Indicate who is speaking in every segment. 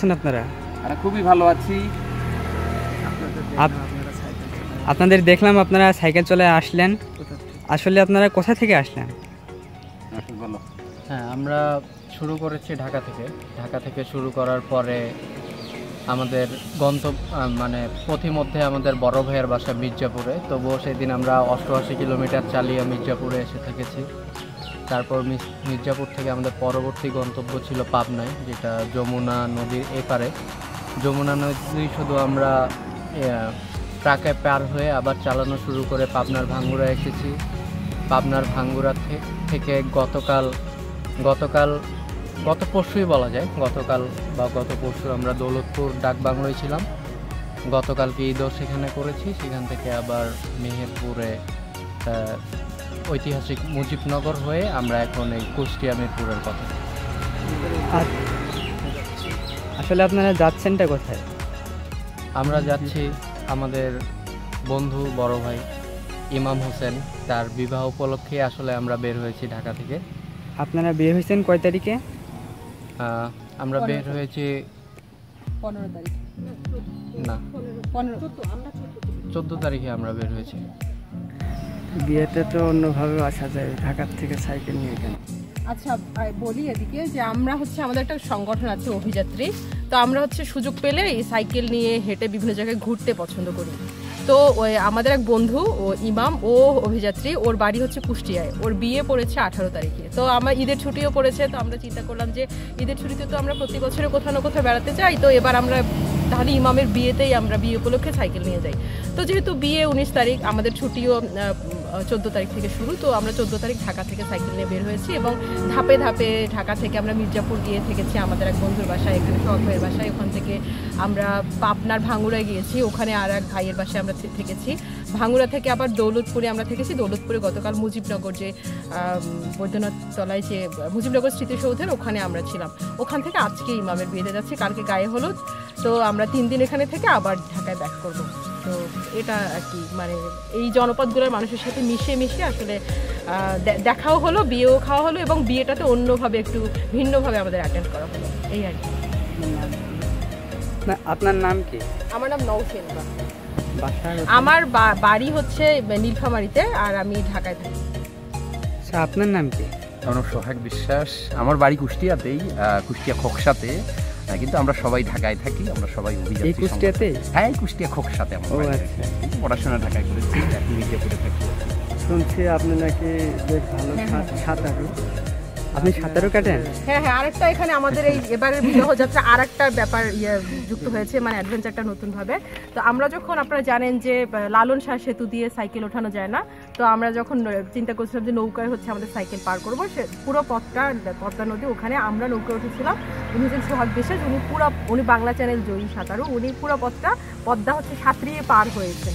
Speaker 1: আছেন আপনারা?
Speaker 2: খুবই ভালো আছি।
Speaker 1: আপনাদের দেখলাম আপনারা সাইকেল চলে আসলেন, আসলে আপনারা কোথা থেকে আসলেন?
Speaker 3: হ্যাঁ, আমরা শুরু করেছি ঢাকা থেকে শুরু করার পরে আমাদের গন্তব্য মানে পথিমধ্যে আমাদের বড় ভাইয়ের বাসা মির্জাপুরে, তবুও সেদিন আমরা 88 কিলোমিটার চালিয়ে মির্জাপুরে এসে থেকেছি। তারপর মির্জাপুর থেকে আমাদের পরবর্তী গন্তব্য ছিল পাবনায়, যেটা যমুনা নদীর এপারে। যমুনা নদী শুধু আমরা ট্রাকে পার হয়ে আবার চালানো শুরু করে পাবনার ভাঙ্গুরা এসেছি। পাবনার ভাঙ্গুরা থেকে গত পরশুই বলা যায়, গত পরশু আমরা দৌলতপুর ডাকবাংলোয় ছিলাম। গতকালকে ঈদও সেখানে করেছি। সেখান থেকে আবার মেহেরপুরে ঐতিহাসিক মুজিবনগর হয়ে আমরা এখন এই কুষ্টিয়া মিরপুরের পথে।
Speaker 1: আসলে আপনারা যাচ্ছেনটা কোথায়?
Speaker 3: আমরা যাচ্ছি আমাদের বন্ধু বড় ভাই ইমাম হোসেন, তার বিবাহ উপলক্ষে আসলে আমরা বের হয়েছি ঢাকা থেকে।
Speaker 1: আপনারা বের হয়েছেন কয় তারিখে?
Speaker 3: আমরা বের হয়েছি
Speaker 4: 15 তারিখ
Speaker 3: না 14 তারিখে আমরা বের হয়েছি।
Speaker 1: বিয়েতে তো অন্যভাবে আসা যায়, ঢাকার থেকে সাইকেল নিয়ে কেন?
Speaker 4: আচ্ছা বলি এদিকে যে আমরা আমাদের একটা সংগঠন আছে অভিযাত্রী, তো আমরা সুযোগ পেলে এই সাইকেল নিয়ে হেঁটে বিভিন্ন জায়গায় ঘুরতে পছন্দ করি। তো আমাদের এক বন্ধু ও ইমাম, ও অভিযাত্রী, ওর বাড়ি কুষ্টিয়ায়, ওর বিয়ে পড়েছে 18 তারিখে। তো আমার ঈদের ছুটিও পড়েছে, তো আমরা চিন্তা করলাম যে ঈদের ছুটিতে তো আমরা প্রতি বছরে কোথাও না কোথাও বেড়াতে যাই, তো এবার আমরা তাহলে ইমামের বিয়েতেই আমরা বিয়ে উপলক্ষে সাইকেল নিয়ে যাই। তো যেহেতু বিয়ে 19 তারিখ, আমাদের ছুটিও 14 তারিখ থেকে শুরু, তো আমরা 14 তারিখ ঢাকা থেকে সাইকেল নিয়ে বের হয়েছি এবং ধাপে ধাপে ঢাকা থেকে আমরা মির্জাপুর গিয়ে থেকেছি আমাদের এক বন্ধুর বাসায়, এখানে সোহাগ ভাইয়ের বাসায়। ওখান থেকে আমরা পাবনার ভাঙ্গুরায় গিয়েছি, ওখানে আর এক ভাইয়ের বাসায় আমরা থেকেছি। ভাঙ্গুরা থেকে আবার দৌলতপুরে আমরা থেকেছি। দৌলতপুরে গতকাল মুজিবনগর যে বৈদ্যনাথ তলায় যে মুজিবনগর স্মৃতিসৌধের ওখানে আমরা ছিলাম। ওখান থেকে আজকে ইমামের বিয়েতে যাচ্ছি, কালকে গায়ে হলুদ। তো আমরা 3 দিন এখানে থেকে আবার ঢাকায় ব্যাক করবো। তো এটা আর কি, মানে এই জনপদগুলোর মানুষের সাথে মিশে আসলে দেখাও হলো, বিয়েও খাওয়া হলো এবং বিয়েটাতে অন্যভাবে একটু ভিন্নভাবে আমাদের অ্যাটেন্ড করা হলো, এই আর কি।
Speaker 1: আপনার নাম কি?
Speaker 4: আমার নাম নওশিন। আমার বাড়ি নীলফামারীতে, আর আমি ঢাকায় থাকি।
Speaker 1: আপনার নাম কি?
Speaker 2: আমার নাম সোহাগ বিশ্বাস। আমার বাড়ি কুষ্টিয়াতেই, কুষ্টিয়া খোকসাতে, কিন্তু আমরা সবাই ঢাকায় থাকি। আমরা সবাই
Speaker 1: এই কুষ্টিয়াতে?
Speaker 2: হ্যাঁ, কুষ্টিয়া খোকসাতে আমার বাড়ি। পড়াশোনা ঢাকায় করেছি, এখন মির্জাপুরে থাকি।
Speaker 1: শুনছি আপনি নাকি বেশ ভালো সাঁতারু। আপনি সাঁতারও কাটেন?
Speaker 4: হ্যাঁ, আরেকটা এখানে আমাদের এই এবারের বিবাহ যাত্রা আরেকটা ব্যাপার যুক্ত হয়েছে, মানে অ্যাডভেঞ্চারটা নতুন ভাবে। তো আমরা যখন, আপনারা জানেন যে লালন শাহ সেতু দিয়ে সাইকেল ওঠানো যায় না, তো আমরা যখন চিন্তা করছিলাম যে নৌকায় আমাদের সাইকেল পার করবো, সে পুরো পথটা পদ্মা নদী, ওখানে আমরা নৌকায় উঠেছিলাম। উনি হচ্ছেন সোহাগ বিশ্বাস, উনি বাংলা চ্যানেল জয়ী সাঁতারু। উনি পুরো পথটা পদ্মা সাঁতরিয়ে পার হয়েছে।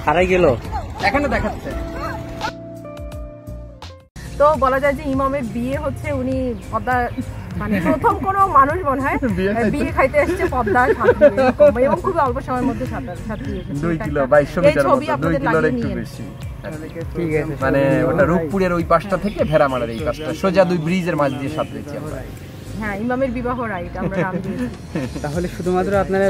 Speaker 1: হারাই গেল।
Speaker 2: এখনো দেখাচ্ছে।
Speaker 4: তো বলা যায় যে ইমামের বিয়ে হচ্ছে উনি পদ্মা মানে প্রথম কোনো মানুষ মনে হয় বিয়ে খাইতে এসেছে পদ্মার সাঁতরে এবং খুব অল্প সময়ের মধ্যে সাঁতরিয়ে
Speaker 2: 2 কিলো 2200 মিটার মতো, 2 কিলোর একটু বেশি।
Speaker 1: ঠিক আছে,
Speaker 2: মানে ওটা রূপপুরের ওই পাশটা থেকে ভেড়ামারার এই পাশটা সোজা 2 ব্রিজের মাঝ দিয়ে সাঁতরেছি আমরা।
Speaker 4: হ্যাঁ, ইমামের বিবাহ রাইট আমরা নাম দিয়েছি।
Speaker 1: তাহলে শুধুমাত্র আপনারা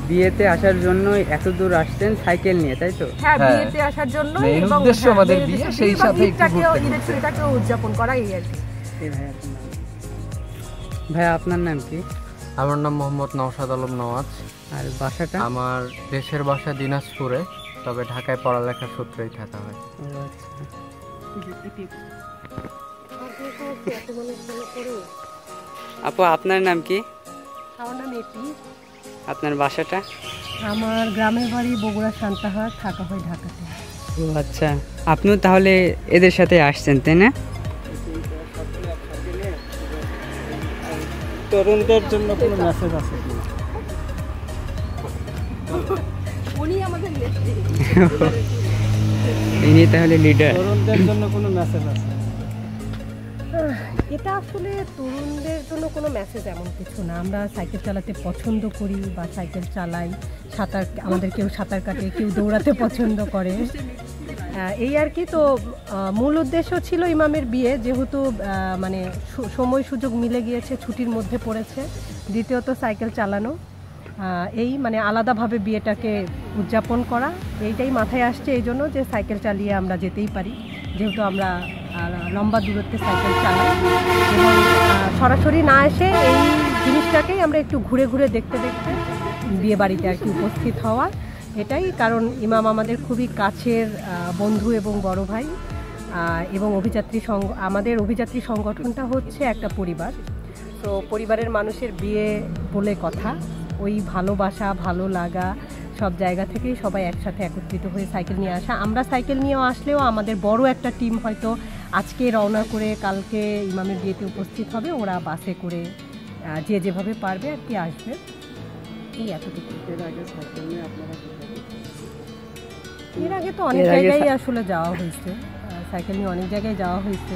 Speaker 1: বিয়েতে আসার জন্য এত দূর আসতেন সাইকেল নিয়ে, তাই তো?
Speaker 4: হ্যাঁ, বিয়েতে আসার জন্য
Speaker 2: মেইন
Speaker 4: এবং
Speaker 2: উদ্দেশ্য আমাদের বিয়ে, সেই সাথে একটু ঘুরতে
Speaker 4: এটাকেও উদযাপন করা এই আর কি।
Speaker 1: ভাইয়া আপনার নাম কি?
Speaker 3: আমার নাম মোহাম্মদ নওশাদ আলম নওয়াজ।
Speaker 1: আর বাসাটা?
Speaker 3: আমার দেশের বাসা দিনাজপুরে, তবে ঢাকায় পড়ালেখার সূত্রেই থাকা হয়।
Speaker 1: আপু আপনার নাম কি?
Speaker 5: আমার নাম এপি।
Speaker 1: আপনার বাসাটা?
Speaker 5: আমার গ্রামের বাড়ি বগুড়া সান্তাহার, থাকা হয় ঢাকাতে।
Speaker 1: ও আচ্ছা, আপনিও তাহলে এদের সাথে আসছেন, তাই না?
Speaker 6: তরুণদের জন্য কোনো মেসেজ আছে কি?
Speaker 4: উনি আমাদের নেত্রী।
Speaker 1: ইনি তাহলে লিডার।
Speaker 6: তরুণদের জন্য কোনো মেসেজ আছে?
Speaker 5: এটা আসলে তরুণদের জন্য কোনো মেসেজ এমন কিছু না। আমরা সাইকেল চালাতে পছন্দ করি বা সাইকেল চালাই, সাঁতার, আমাদের কেউ সাঁতার কাটে, কেউ দৌড়াতে পছন্দ করে, এই আর কি। তো মূল উদ্দেশ্য ছিল ইমামের বিয়ে, যেহেতু মানে সময় সুযোগ মিলে গিয়েছে, ছুটির মধ্যে পড়েছে। দ্বিতীয়ত সাইকেল চালানো, এই মানে আলাদাভাবে বিয়েটাকে উদযাপন করা, এইটাই মাথায় আসছে। এই জন্য যে সাইকেল চালিয়ে আমরা যেতেই পারি, যেহেতু আমরা লম্বা দূরত্বে সাইকেল চালাই, এবং সরাসরি না এসে এই জিনিসটাকেই আমরা একটু ঘুরে ঘুরে দেখতে দেখতে বিয়ে বাড়িতে আর কি উপস্থিত হওয়া, এটাই কারণ। ইমাম আমাদের খুবই কাছের বন্ধু এবং বড় ভাই, এবং আমাদের অভিযাত্রী সংগঠনটা হচ্ছে একটা পরিবার। তো পরিবারের মানুষের বিয়ে বলে কথা, ওই ভালোবাসা, ভালো লাগা সব জায়গা থেকেই সবাই একসাথে একত্রিত হয়ে সাইকেল নিয়ে আসা। আমরা সাইকেল নিয়েও আসলেও আমাদের বড় একটা টিম হয়তো আজকে রওনা করে কালকে ইমামের বিয়েতে উপস্থিত হবে, ওরা বাসে করে যে যেভাবে পারবে আর কি আসবে, এই এতটুকু। এর আগে তো অনেক জায়গায় আসলে যাওয়া হয়েছে, সাইকেল নিয়ে অনেক জায়গায় যাওয়া হয়েছে।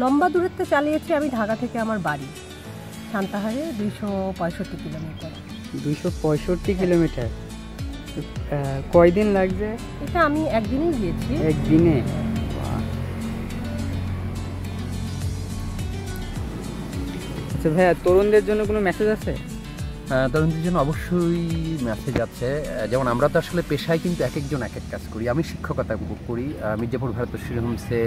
Speaker 5: লম্বা দূরত্বে চালিয়েছি আমি ঢাকা থেকে আমার বাড়ি সান্তাহারে 265 কিলোমিটার।
Speaker 1: 265 কিলোমিটার? কয়দিন লাগছে?
Speaker 5: এটা আমি একদিনেই গিয়েছি।
Speaker 1: একদিনে? আচ্ছা ভাইয়া, তরুণদের জন্য কোনো মেসেজ আছে?
Speaker 2: তরুণদের জন্য অবশ্যই মেসেজ আছে। যেমন আমরা তো আসলে পেশায় কিন্তু এক একজন এক এক কাজ করি। আমি শিক্ষকতা করি, মির্জাপুর ভারতেশ্বরী হোমসে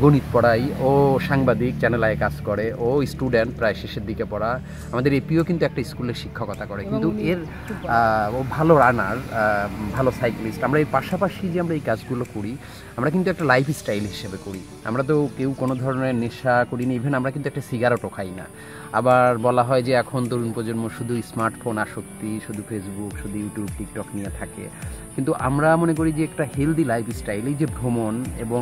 Speaker 2: গণিত পড়াই, ও সাংবাদিক, চ্যানেল আয়ে কাজ করে, ও স্টুডেন্ট প্রায় শেষের দিকে পড়া। আমাদের এপিও কিন্তু একটা স্কুলের শিক্ষকতা করে, কিন্তু ও ভালো রানার, ভালো সাইক্লিস্ট। আমরা এই পাশাপাশি যে আমরা এই কাজগুলো করি, আমরা কিন্তু একটা লাইফ স্টাইল হিসেবে করি। আমরা তো কেউ কোনো ধরনের নেশা করি না, ইভেন আমরা কিন্তু একটা সিগারেটও খাই না। আবার বলা হয় যে এখন তরুণ প্রজন্ম শুধু স্মার্টফোন আসক্তি, শুধু ফেসবুক, শুধু ইউটিউব, টিকটক নিয়ে থাকে, কিন্তু আমরা মনে করি যে একটা হেলদি লাইফ স্টাইল, এই যে ভ্রমণ এবং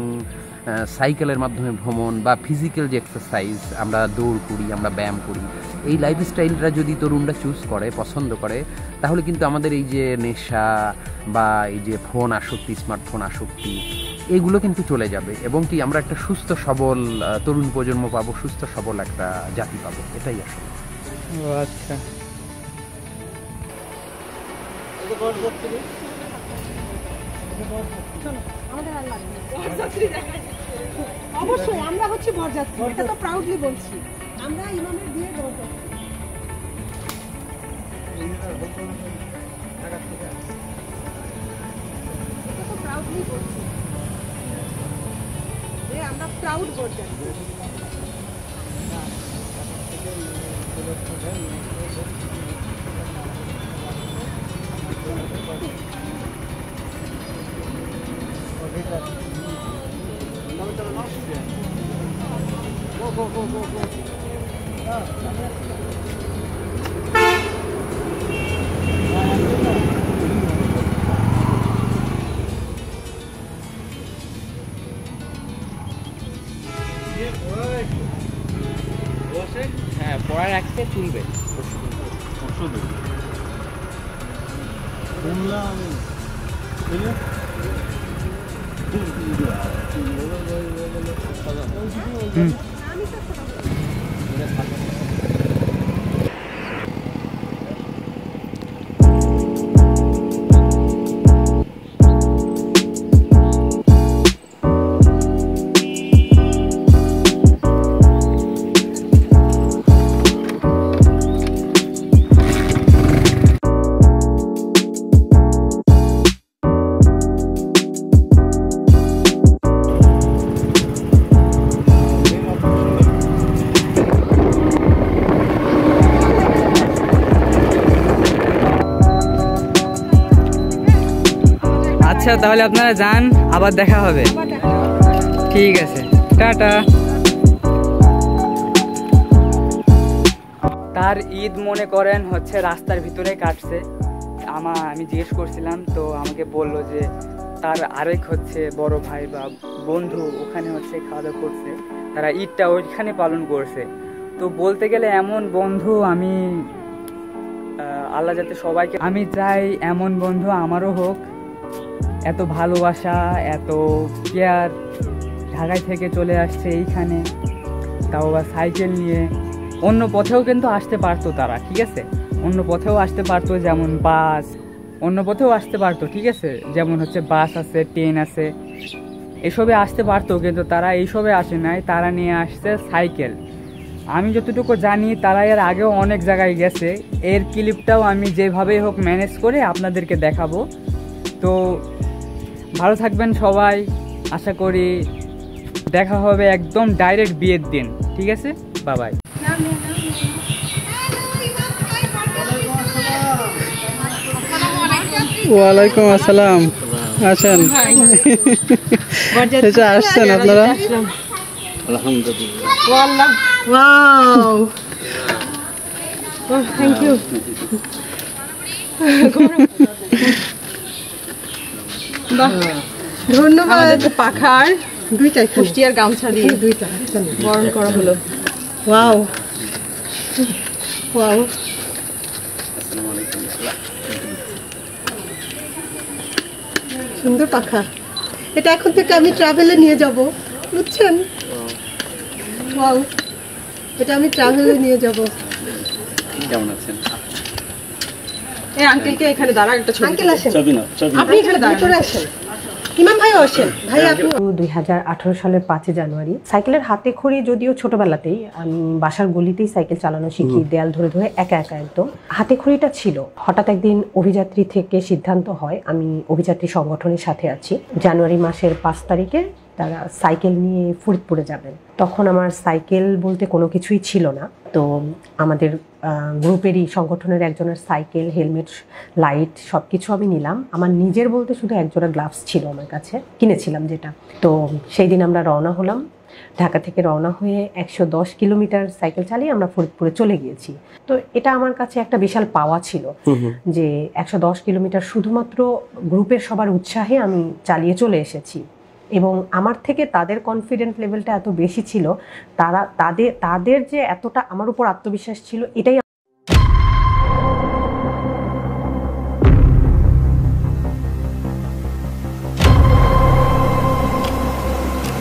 Speaker 2: সাইকেলের মাধ্যমে ভ্রমণ বা ফিজিক্যাল যে এক্সারসাইজ, আমরা দৌড় করি, আমরা ব্যায়াম করি, এই লাইফ স্টাইলটা যদি তরুণরা চুজ করে, পছন্দ করে, তাহলে কিন্তু আমাদের এই যে নেশা বা এই যে ফোন আসক্তি, স্মার্টফোন আসক্তি, এগুলো কিন্তু চলে যাবে, এবং কি আমরা একটা সুস্থ সবল তরুণ প্রজন্ম পাবো, সুস্থ সবল একটা জাতি পাবো, এটাই আসলে।
Speaker 1: ও আচ্ছা।
Speaker 5: অবশ্যই আমরা হচ্ছে বরযাত্রী, এটা তো প্রাউডলি বলছি, আমরা ইমামের বিয়ে বরযাত্রী। এটা তো প্রাউডলি বলছি যে আমরা প্রাউড বরযাত্রী।
Speaker 1: হ্যাঁ, পড়ার আগে তুলবে। আচ্ছা তাহলে আপনারা যান, আবার দেখা হবে। ঠিক আছে, টাটা। তার ঈদ মনে করেন হচ্ছে রাস্তার ভিতরে কাটছে। আমি জিজ্ঞেস করছিলাম, তো আমাকে বললো যে তার আরেক হচ্ছে বড় ভাই বা বন্ধু ওখানে হচ্ছে খাওয়া দাওয়া করছে, তারা ঈদটা ওইখানে পালন করছে। তো বলতে গেলে এমন বন্ধু আমি আল্লাহ যাতে সবাইকে, আমি চাই এমন বন্ধু আমারও হোক। এত ভালোবাসা, এত কেয়ার, ঢাকায় থেকে চলে আসছে এইখানে, তাও বা সাইকেল নিয়ে। অন্য পথেও কিন্তু আসতে পারতো তারা, ঠিক আছে, অন্য পথেও আসতে পারতো, যেমন বাস, অন্য পথেও আসতে পারতো, ঠিক আছে, যেমন হচ্ছে বাস আছে, ট্রেন আছে, এসবে আসতে পারতো, কিন্তু তারা এইসবে আসে নাই, তারা নিয়ে আসছে সাইকেল। আমি যতটুকু জানি তারা এর আগেও অনেক জায়গায় গেছে, এর ক্লিপটাও আমি যেভাবেই হোক ম্যানেজ করে আপনাদেরকে দেখাবো। তো ভালো থাকবেন সবাই, আশা করি দেখা হবে একদম ডাইরেক্ট বিয়ের দিন, ঠিক আছে, বাই বাই।
Speaker 6: ওয়ালাইকুম আসসালাম। আসেন, আসছেন আপনারা?
Speaker 4: Thank you. ধন্যবাদ। পাখার
Speaker 5: দুইটাই
Speaker 4: কুষ্টিয়ার গামছা দিয়ে
Speaker 5: দুইটা
Speaker 4: বরণ করা হলো।
Speaker 5: ওয়াও ওয়াও, সুন্দর পাখা। এটা এখন থেকে আমি ট্রাভেলে নিয়ে যাব, বুঝছেন? ওয়াও, এটা আমি ট্রাভেলে নিয়ে যাব।
Speaker 2: কেমন আছেন?
Speaker 4: এই আঙ্কেলকে এখানে দাঁড়া, একটা ছবি।
Speaker 5: আঙ্কেল আসেন,
Speaker 4: আপনি এখানে
Speaker 5: ভিতরে আসেন। ইমাম ভাইও আসেন। ভাই আপনি 2018 সালের 5 জানুয়ারি সাইকেলের হাতে খড়ি, যদিও ছোটবেলাতেই আমি বাসার গলিতেই সাইকেল চালানো শিখি, দেয়াল ধরে ধরে একা একা একদম। হাতে খড়িটা ছিল। হঠাৎ একদিন অভিযাত্রী থেকে সিদ্ধান্ত হয় আমি অভিযাত্রী সংগঠনের সাথে আছি, জানুয়ারি মাসের 5 তারিখে তারা সাইকেল নিয়ে ফরিদপুরে যাবেন। তখন আমার সাইকেল বলতে কোনো কিছুই ছিল না। তো আমাদের গ্রুপেরই সংগঠনের একজনের সাইকেল, হেলমেট, লাইট সব কিছু আমি নিলাম। আমার নিজের বলতে শুধু একজোড়া গ্লাভস ছিল আমার কাছে, কিনেছিলাম যেটা। তো সেই দিন আমরা রওনা হলাম। ঢাকা থেকে রওনা হয়ে 110 কিলোমিটার সাইকেল চালিয়ে আমরা ফরিদপুরে চলে গিয়েছি। তো এটা আমার কাছে একটা বিশাল পাওয়া ছিল যে 110 কিলোমিটার শুধুমাত্র গ্রুপের সবার উৎসাহে আমি চালিয়ে চলে এসেছি। এবং আমার থেকে তাদের কনফিডেন্ট লেভেলটা এত বেশি ছিল, তাদের যে এতটা আমার উপর আত্মবিশ্বাস ছিল, এটাই